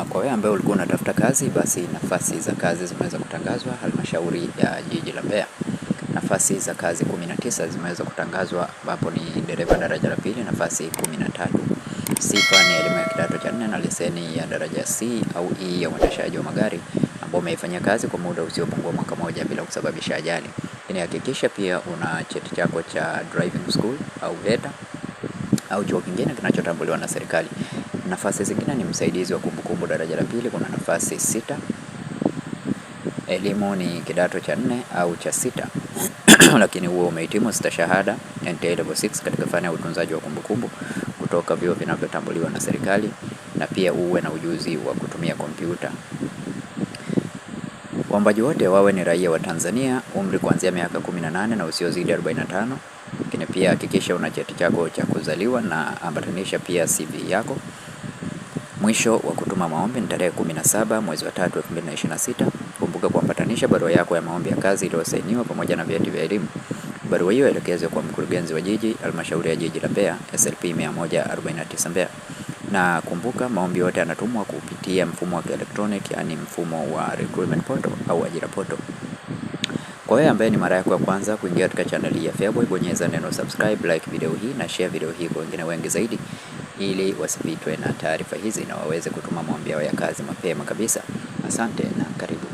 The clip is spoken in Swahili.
Kwa wewe ambaye ulikuwa unatafuta kazi, basi nafasi za kazi zimeweza kutangazwa halmashauri ya jiji la Mbeya. Nafasi za kazi 19 zimeweza kutangazwa, ambapo ni dereva daraja la pili nafasi 13. Sifa ni elimu ya kidato cha 4 na leseni ya daraja C au E ya uendeshaji wa magari ambao umeifanyia kazi kwa muda usiopungua mwaka mmoja bila kusababisha ajali. Hakikisha pia una cheti chako cha driving school au VETA au chuo kingine kinachotambuliwa na serikali. Nafasi zingine ni msaidizi wa kumbukumbu daraja la pili, kuna nafasi 6. Elimu ni kidato cha 4 au cha 6 lakini huo umehitimu stashahada NTA level 6 katika fani ya utunzaji wa kumbukumbu kutoka vyuo vinavyotambuliwa na serikali, na pia uwe na ujuzi wa kutumia kompyuta. Waombaji wote wawe ni raia wa Tanzania, umri kuanzia miaka 18 na usiozidi 45. Lakini pia hakikisha una cheti chako cha kuzaliwa na ambatanisha pia CV yako. Mwisho wa kutuma maombi ni tarehe 17 mwezi wa 3 2026. Kumbuka kuambatanisha barua yako ya maombi ya kazi iliyosainiwa pamoja na vyeti vya elimu. Barua hiyo elekezwe kwa mkurugenzi wa jiji, halmashauri ya jiji la Mbeya, SLP 149 Mbeya. Na kumbuka maombi yote yanatumwa kupitia mfumo wa kielektroniki, yani mfumo wa recruitment portal au ajira portal. Kwa wewe ambaye ni mara yako ya kwanza kuingia katika channel ya Feaboy, bonyeza neno subscribe, like video hii na share video hii kwa wengine wengi zaidi, ili wasipitwe na taarifa hizi na waweze kutuma maombi yao ya kazi mapema kabisa. Asante na karibu.